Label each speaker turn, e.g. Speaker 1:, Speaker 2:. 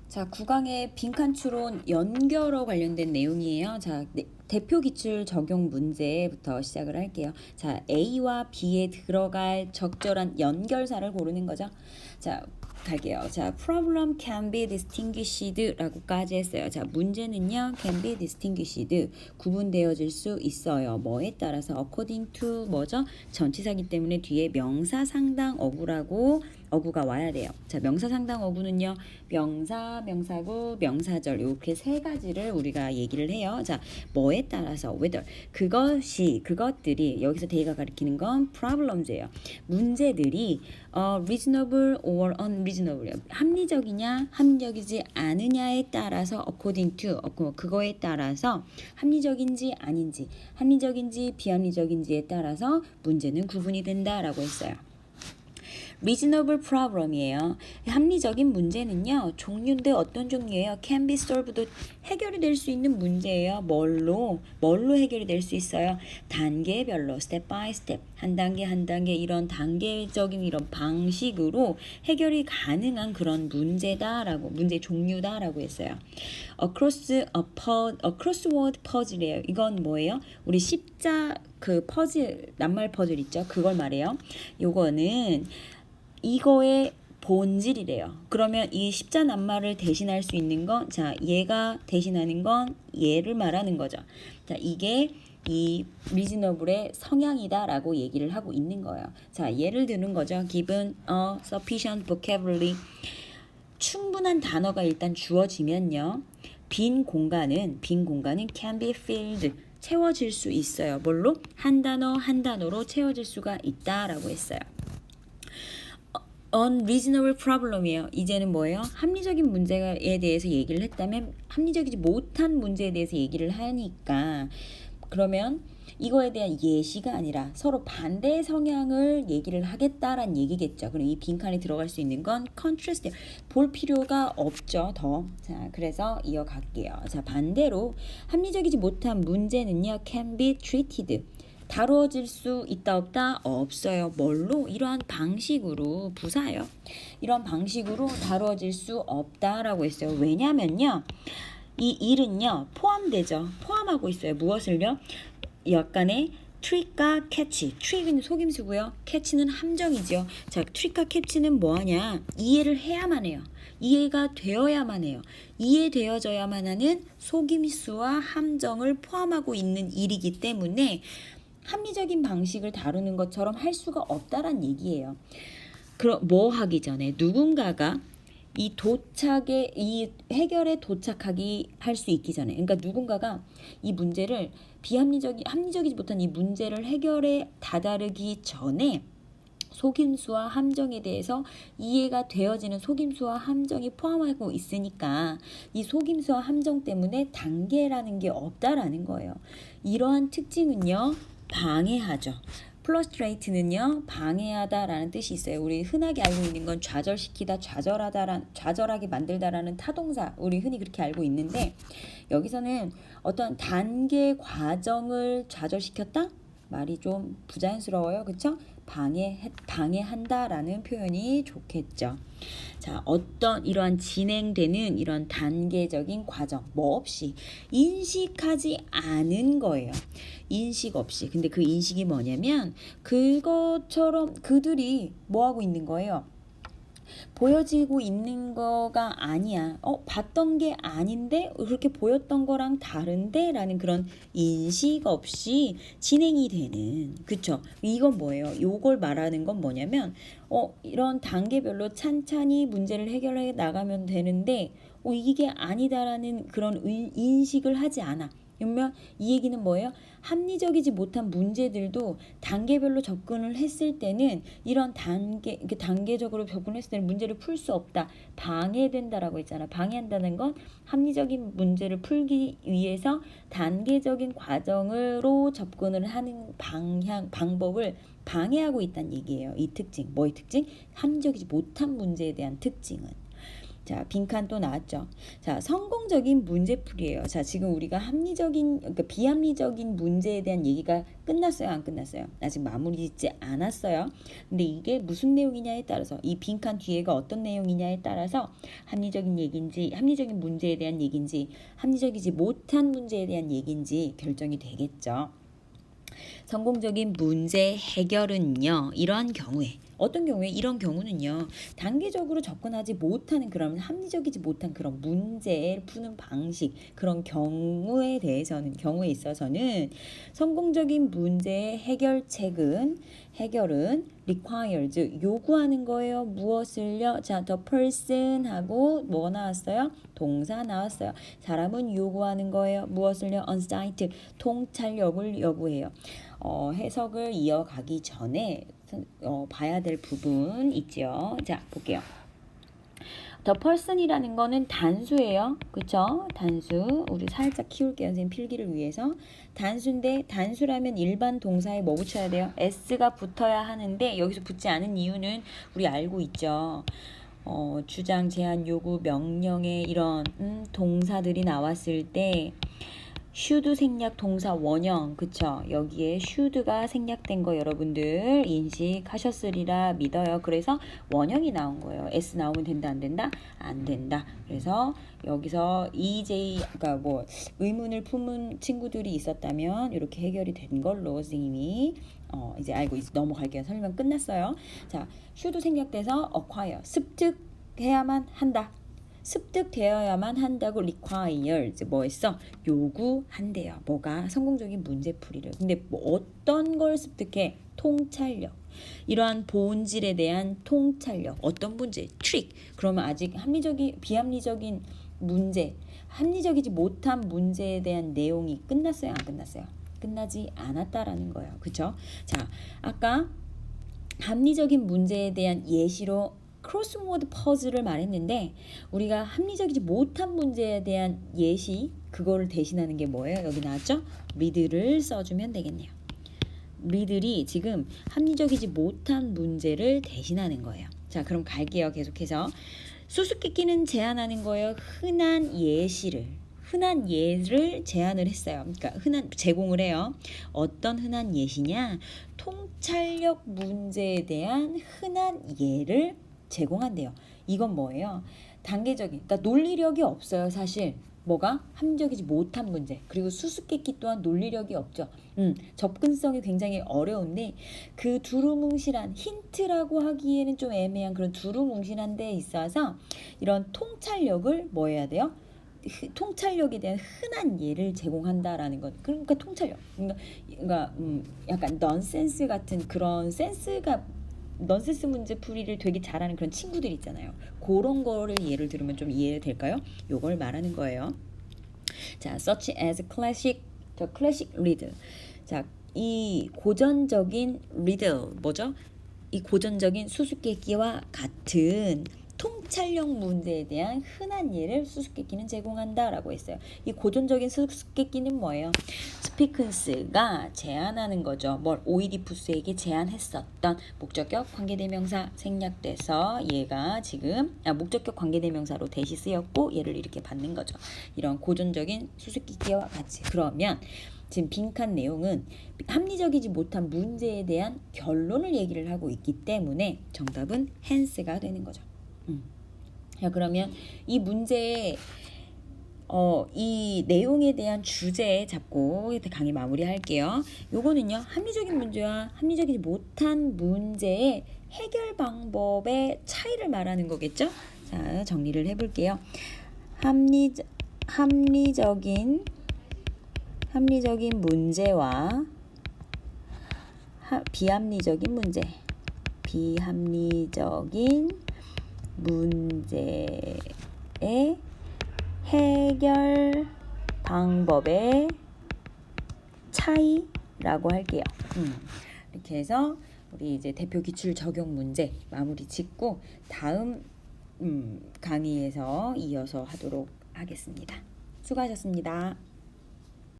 Speaker 1: 자, 9강의 빈칸추론 연결어 관련된 내용이에요. 자, 대표 기출 적용 문제부터 시작을 할게요. 자, A와 B에 들어갈 적절한 연결사를 고르는 거죠. 자, 갈게요. 자, problem can be distinguished 라고까지 했어요. 자, 문제는요, can be distinguished. 구분되어질 수 있어요. 뭐에 따라서 according to 뭐죠? 전치사기 때문에 뒤에 명사 상당 어구라고 어구가 와야 돼요. 자, 명사 상당 어구는요, 명사, 명사구, 명사절 이렇게 세 가지를 우리가 얘기를 해요. 자, 뭐에 따라서 whether 그것들이 여기서 대가 가리키는 건 problems예요. 문제들이 reasonable or unreasonable 합리적이냐 합리적이지 않으냐에 따라서 according to 그거에 따라서 합리적인지 아닌지 합리적인지 비합리적인지에 따라서 문제는 구분이 된다라고 했어요. reasonable problem이에요. 합리적인 문제는요, 종류인데 어떤 종류예요? can be solved, 해결이 될 수 있는 문제예요. 뭘로 해결이 될 수 있어요? 단계별로, step by step, 한 단계 한 단계 이런 단계적인 이런 방식으로 해결이 가능한 그런 문제다라고, 문제 종류다라고 했어요. crossword puzzle이에요. 이건 뭐예요? 우리 십자 그 퍼즐, 낱말 퍼즐 있죠? 그걸 말해요. 요거는 이거의 본질이래요. 그러면 이 십자 낱말을 대신할 수 있는 건, 자, 얘가 대신하는 건 얘를 말하는 거죠. 자, 이게 이 reasonable의 성향이다라고 얘기를 하고 있는 거예요. 자, 예를 드는 거죠. given a sufficient vocabulary. 충분한 단어가 일단 주어지면요, 빈 공간은 can be filled, 채워질 수 있어요. 뭘로? 한 단어 한 단어로 채워질 수가 있다라고 했어요. unreasonable problem이에요. 이제는 뭐예요? 합리적인 문제에 대해서 얘기를 했다면 합리적이지 못한 문제에 대해서 얘기를 하니까, 그러면 이거에 대한 예시가 아니라 서로 반대 성향을 얘기를 하겠다란 얘기겠죠. 그럼 이 빈칸에 들어갈 수 있는 건 contrast, 볼 필요가 없죠, 더. 자, 그래서 이어갈게요. 자, 반대로 합리적이지 못한 문제는요, can be treated, 다루어질 수 있다 없다? 없어요. 뭘로? 이러한 방식으로, 부사예요. 이런 방식으로 다루어질 수 없다라고 했어요. 왜냐면요, 이 일은요, 포함되죠. 포함하고 있어요. 무엇을요? 약간의 트릭과 캐치. 트릭은 속임수고요. 캐치는 함정이죠. 자, 트릭과 캐치는 뭐하냐? 이해를 해야만 해요. 이해가 되어야만 해요. 이해되어져야만 하는 속임수와 함정을 포함하고 있는 일이기 때문에 합리적인 방식을 다루는 것처럼 할 수가 없다란 얘기예요. 그럼 뭐 하기 전에 누군가가 이 해결에 도착하기 할 수 있기 전에, 그러니까 누군가가 이 문제를 합리적이지 못한 이 문제를 해결에 다다르기 전에 속임수와 함정에 대해서 이해가 되어지는 속임수와 함정이 포함하고 있으니까 이 속임수와 함정 때문에 단계라는 게 없다라는 거예요. 이러한 특징은요, 방해하죠. frustrate는요, 방해하다라는 뜻이 있어요. 우리 흔하게 알고 있는 건 좌절시키다, 좌절하게 만들다라는 타동사, 우리 흔히 그렇게 알고 있는데, 여기서는 어떤 단계 과정을 좌절시켰다? 말이 좀 부자연스러워요. 그쵸? 방해한다라는 표현이 좋겠죠. 자, 어떤 이러한 진행되는 이런 단계적인 과정, 뭐 없이 인식하지 않은 거예요. 인식 없이. 근데 그 인식이 뭐냐면 그것처럼 그들이 뭐 하고 있는 거예요? 보여지고 있는 거가 아니야. 봤던 게 아닌데 그렇게 보였던 거랑 다른데 라는 그런 인식 없이 진행이 되는, 그쵸? 이건 뭐예요? 요걸 말하는 건 뭐냐면 이런 단계별로 찬찬히 문제를 해결해 나가면 되는데 이게 아니다라는 그런 인식을 하지 않아. 그러면 이 얘기는 뭐예요? 합리적이지 못한 문제들도 단계별로 접근을 했을 때는 이런 단계적으로 접근했을 때는 문제를 풀 수 없다. 방해된다라고 했잖아. 방해한다는 건 합리적인 문제를 풀기 위해서 단계적인 과정으로 접근을 하는 방법을 방해하고 있다는 얘기예요. 이 특징. 뭐의 특징? 합리적이지 못한 문제에 대한 특징은. 자, 빈칸 또 나왔죠. 자, 성공적인 문제풀이에요. 자, 지금 우리가 그러니까 비합리적인 문제에 대한 얘기가 끝났어요, 안 끝났어요? 아직 마무리 짓지 않았어요. 근데 이게 무슨 내용이냐에 따라서, 이 빈칸 뒤에가 어떤 내용이냐에 따라서 합리적인 얘기인지, 합리적인 문제에 대한 얘기인지, 합리적이지 못한 문제에 대한 얘기인지 결정이 되겠죠. 성공적인 문제 해결은요, 이러한 경우에, 어떤 경우에? 이런 경우는요, 단계적으로 접근하지 못하는, 그런 합리적이지 못한 그런 문제를 푸는 방식, 그런 경우에 있어서는 성공적인 문제 해결은 requires, 요구하는 거예요. 무엇을요? 자, the person 하고 뭐 나왔어요? 동사 나왔어요. 사람은 요구하는 거예요. 무엇을요? on site, 통찰력을 요구해요. 해석을 이어가기 전에 봐야 될 부분 있죠. 자, 볼게요. The person이라는 거는 단수예요. 그쵸? 단수. 우리 살짝 키울게요. 선생님 필기를 위해서. 단수인데, 단수라면 일반 동사에 뭐 붙여야 돼요? s가 붙어야 하는데, 여기서 붙지 않은 이유는 우리 알고 있죠. 주장, 제안, 요구, 명령의 이런 동사들이 나왔을 때 should 생략 동사 원형, 그쵸? 여기에 should가 생략된 거 여러분들 인식하셨으리라 믿어요. 그래서 원형이 나온 거예요. s 나오면 된다, 안 된다? 안 된다. 그래서 여기서 그러니까 뭐 의문을 품은 친구들이 있었다면 이렇게 해결이 된 걸로 선생님이 이제 알고 넘어갈게요. 설명 끝났어요. 자, should 생략돼서 acquire, 습득해야만 한다. 습득되어야만 한다고 requires, 뭐 했어? 요구한대요. 뭐가? 성공적인 문제풀이를. 근데 뭐 어떤 걸 습득해? 통찰력. 이러한 본질에 대한 통찰력. 어떤 문제? 트릭. 그러면 아직 비합리적인 문제, 합리적이지 못한 문제에 대한 내용이 끝났어요? 안 끝났어요? 끝나지 않았다라는 거예요. 그쵸? 자, 아까 합리적인 문제에 대한 예시로 크로스워드 퍼즐을 말했는데, 우리가 합리적이지 못한 문제에 대한 예시, 그거를 대신하는 게 뭐예요? 여기 나왔죠? 리드를 써주면 되겠네요. 리들이 지금 합리적이지 못한 문제를 대신하는 거예요. 자, 그럼 갈게요. 계속해서. 수수께끼는 제안하는 거예요. 흔한 예를 제안을 했어요. 그러니까 제공을 해요. 어떤 흔한 예시냐? 통찰력 문제에 대한 흔한 예를 제공한대요. 이건 뭐예요? 단계적인, 그러니까 논리력이 없어요. 사실 뭐가? 합리적이지 못한 문제, 그리고 수수께끼 또한 논리력이 없죠. 접근성이 굉장히 어려운데, 그 두루뭉실한, 힌트라고 하기에는 좀 애매한 그런 두루뭉실한 데에 있어서 이런 통찰력을 뭐 해야 돼요? 통찰력에 대한 흔한 예를 제공한다라는 것. 그러니까 통찰력, 그러니까 약간 넌센스 같은 그런 넌센스 문제 풀이를 되게 잘하는 그런 친구들 있잖아요. 그런 거를 예를 들으면 좀 이해될까요? 요걸 말하는 거예요. 자, such as the classic riddle. 자, 이 고전적인 riddle 뭐죠? 이 고전적인 수수께끼와 같은 통찰력 문제에 대한 흔한 예를 수수께끼는 제공한다라고 했어요. 이 고전적인 수수께끼는 뭐예요? 스피큰스가 제안하는 거죠. 뭘? 오이디푸스에게 제안했었던 목적격 관계대명사 생략돼서 얘가 지금 목적격 관계대명사로 대시 쓰였고 얘를 이렇게 받는 거죠. 이런 고전적인 수수께끼와 같이. 그러면 지금 빈칸 내용은 합리적이지 못한 문제에 대한 결론을 얘기를 하고 있기 때문에 정답은 hence가 되는 거죠. 자, 그러면 이 문제의 이 내용에 대한 주제 잡고 강의 마무리할게요. 요거는요, 합리적인 문제와 합리적이지 못한 문제의 해결 방법의 차이를 말하는 거겠죠? 자, 정리를 해볼게요. 합리적인 문제와 비합리적인 문제의 해결 방법의 차이라고 할게요. 이렇게 해서 우리 이제 대표 기출 적용 문제 마무리 짓고 다음 강의에서 이어서 하도록 하겠습니다. 수고하셨습니다.